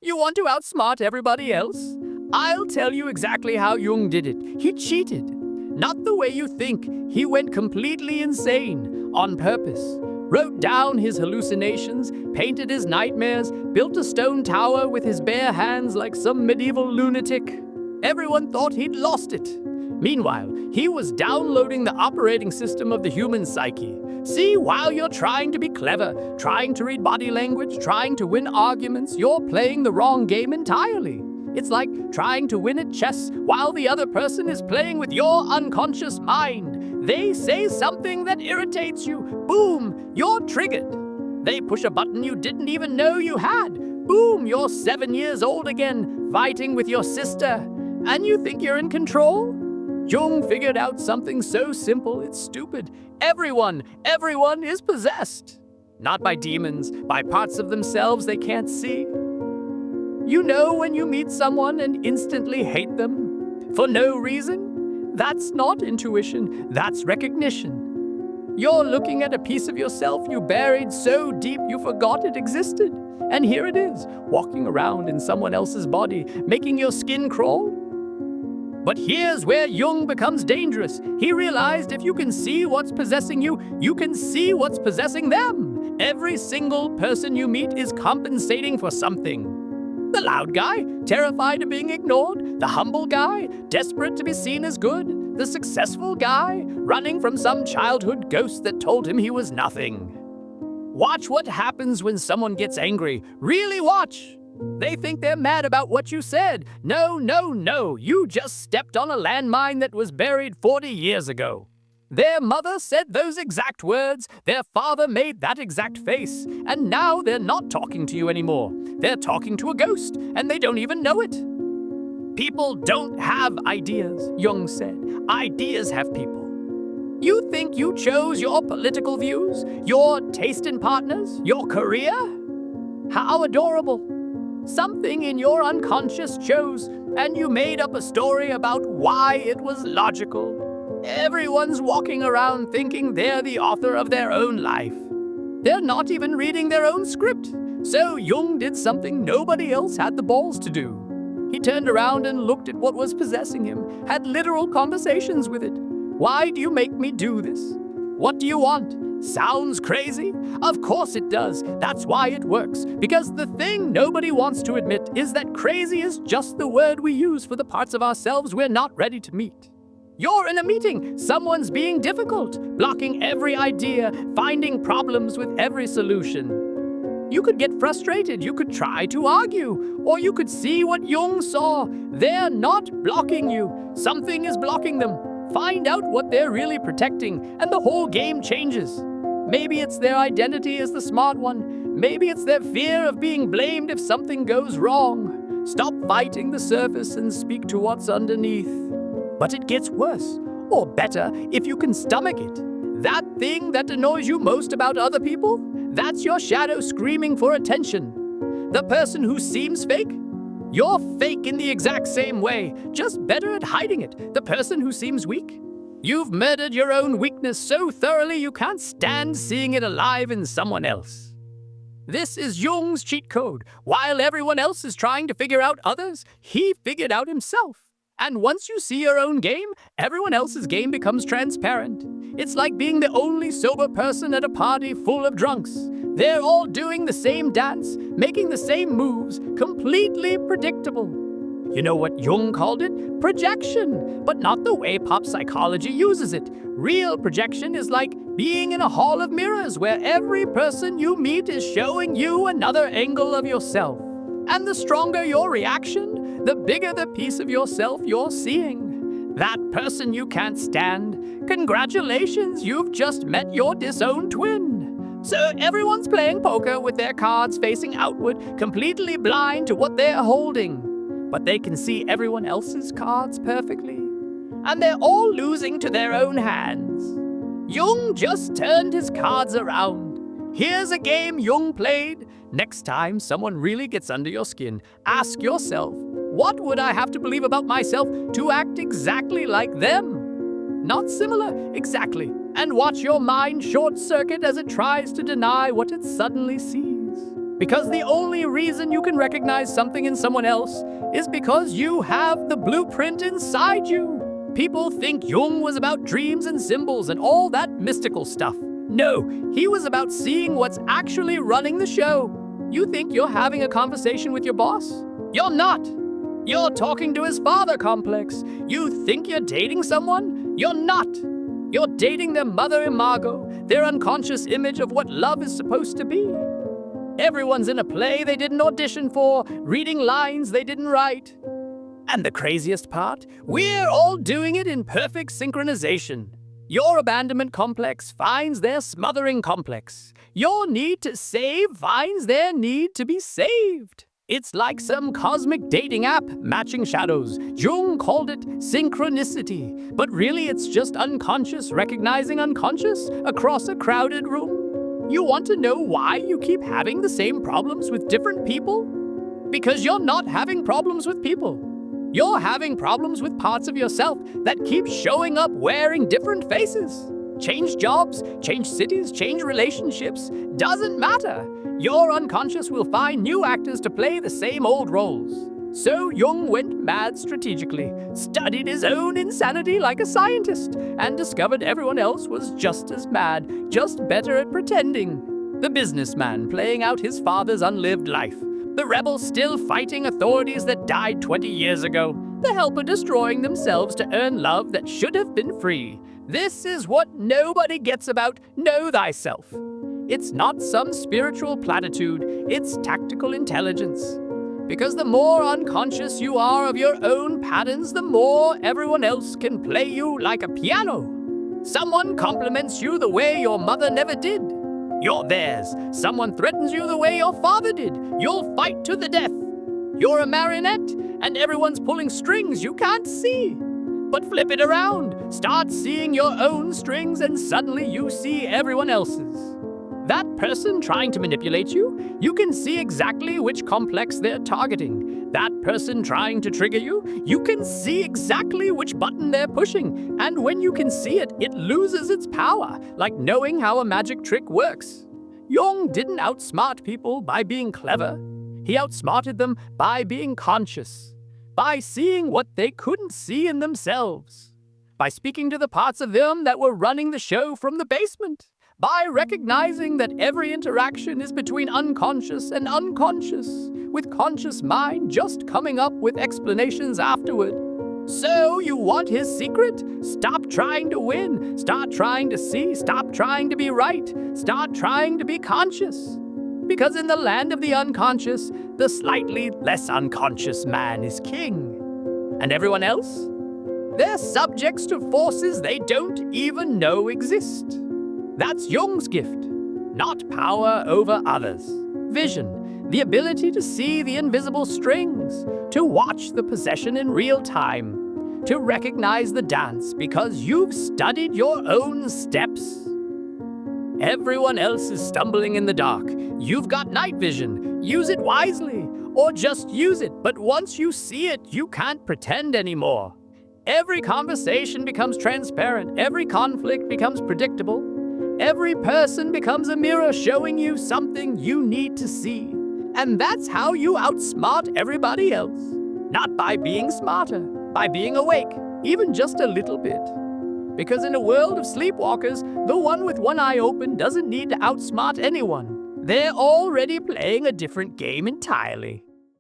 You want to outsmart everybody else? I'll tell you exactly how Jung did it. He cheated. Not the way you think. He went completely insane, on purpose. Wrote down his hallucinations, painted his nightmares, built a stone tower with his bare hands like some medieval lunatic. Everyone thought he'd lost it. Meanwhile, he was downloading the operating system of the human psyche. See, while you're trying to be clever, trying to read body language, trying to win arguments, you're playing the wrong game entirely. It's like trying to win at chess while the other person is playing with your unconscious mind. They say something that irritates you. Boom, you're triggered. They push a button you didn't even know you had. Boom, you're 7 years old again, fighting with your sister. And you think you're in control? Jung figured out something so simple it's stupid. Everyone is possessed. Not by demons, by parts of themselves they can't see. You know when you meet someone and instantly hate them? For no reason? That's not intuition, that's recognition. You're looking at a piece of yourself you buried so deep you forgot it existed. And here it is, walking around in someone else's body, making your skin crawl. But here's where Jung becomes dangerous. He realized if you can see what's possessing you, you can see what's possessing them. Every single person you meet is compensating for something. The loud guy, terrified of being ignored. The humble guy, desperate to be seen as good. The successful guy, running from some childhood ghost that told him he was nothing. Watch what happens when someone gets angry. Really watch. They think they're mad about what you said. No. You just stepped on a landmine that was buried 40 years ago. Their mother said those exact words, their father made that exact face, and now they're not talking to you anymore. They're talking to a ghost, and they don't even know it. People don't have ideas, Jung said. Ideas have people. You think you chose your political views, your taste in partners, your career? How adorable. Something in your unconscious chose, and you made up a story about why it was logical. Everyone's walking around thinking they're the author of their own life. They're not even reading their own script. So Jung did something nobody else had the balls to do. He turned around and looked at what was possessing him, had literal conversations with it. Why do you make me do this? What do you want? Sounds crazy? Of course it does. That's why it works. Because the thing nobody wants to admit is that crazy is just the word we use for the parts of ourselves we're not ready to meet. You're in a meeting. Someone's being difficult, blocking every idea, finding problems with every solution. You could get frustrated. You could try to argue. Or you could see what Jung saw. They're not blocking you. Something is blocking them. Find out what they're really protecting, and the whole game changes. Maybe it's their identity as the smart one. Maybe it's their fear of being blamed if something goes wrong. Stop fighting the surface and speak to what's underneath. But it gets worse, or better, if you can stomach it. That thing that annoys you most about other people, that's your shadow screaming for attention. The person who seems fake, you're fake in the exact same way, just better at hiding it. The person who seems weak, you've murdered your own weakness so thoroughly you can't stand seeing it alive in someone else. This is Jung's cheat code. While everyone else is trying to figure out others, he figured out himself. And once you see your own game, everyone else's game becomes transparent. It's like being the only sober person at a party full of drunks. They're all doing the same dance, making the same moves, completely predictable. You know what Jung called it? Projection, but not the way pop psychology uses it. Real projection is like being in a hall of mirrors where every person you meet is showing you another angle of yourself. And the stronger your reaction, the bigger the piece of yourself you're seeing. That person you can't stand, congratulations, you've just met your disowned twin. So everyone's playing poker with their cards facing outward, completely blind to what they're holding. But they can see everyone else's cards perfectly. And they're all losing to their own hands. Jung just turned his cards around. Here's a game Jung played. Next time someone really gets under your skin, ask yourself, what would I have to believe about myself to act exactly like them? Not similar, exactly. And watch your mind short-circuit as it tries to deny what it suddenly sees. Because the only reason you can recognize something in someone else is because you have the blueprint inside you. People think Jung was about dreams and symbols and all that mystical stuff. No, he was about seeing what's actually running the show. You think you're having a conversation with your boss? You're not. You're talking to his father complex. You think you're dating someone? You're not. You're dating their mother imago, their unconscious image of what love is supposed to be. Everyone's in a play they didn't audition for, reading lines they didn't write. And the craziest part, we're all doing it in perfect synchronization. Your abandonment complex finds their smothering complex. Your need to save finds their need to be saved. It's like some cosmic dating app matching shadows. Jung called it synchronicity, but really it's just unconscious recognizing unconscious across a crowded room. You want to know why you keep having the same problems with different people? Because you're not having problems with people. You're having problems with parts of yourself that keep showing up wearing different faces. Change jobs, change cities, change relationships. Doesn't matter. Your unconscious will find new actors to play the same old roles. So Jung went mad strategically, studied his own insanity like a scientist, and discovered everyone else was just as mad, just better at pretending. The businessman playing out his father's unlived life. The rebel still fighting authorities that died 20 years ago. The helper destroying themselves to earn love that should have been free. This is what nobody gets about know thyself. It's not some spiritual platitude, it's tactical intelligence. Because the more unconscious you are of your own patterns, the more everyone else can play you like a piano. Someone compliments you the way your mother never did. You're theirs. Someone threatens you the way your father did. You'll fight to the death. You're a marionette, and everyone's pulling strings you can't see. But flip it around. Start seeing your own strings, and suddenly you see everyone else's. That person trying to manipulate you, you can see exactly which complex they're targeting. That person trying to trigger you, you can see exactly which button they're pushing. And when you can see it, it loses its power, like knowing how a magic trick works. Jung didn't outsmart people by being clever. He outsmarted them by being conscious, by seeing what they couldn't see in themselves, by speaking to the parts of them that were running the show from the basement, by recognizing that every interaction is between unconscious and unconscious, with conscious mind just coming up with explanations afterward. So you want his secret? Stop trying to win. Start trying to see. Stop trying to be right. Start trying to be conscious. Because in the land of the unconscious, the slightly less unconscious man is king. And everyone else? They're subjects to forces they don't even know exist. That's Jung's gift, not power over others. Vision, the ability to see the invisible strings, to watch the possession in real time, to recognize the dance because you've studied your own steps. Everyone else is stumbling in the dark. You've got night vision. Use it wisely, or just use it. But once you see it, you can't pretend anymore. Every conversation becomes transparent. Every conflict becomes predictable. Every person becomes a mirror showing you something you need to see. And that's how you outsmart everybody else. Not by being smarter, by being awake, even just a little bit. Because in a world of sleepwalkers, the one with one eye open doesn't need to outsmart anyone. They're already playing a different game entirely.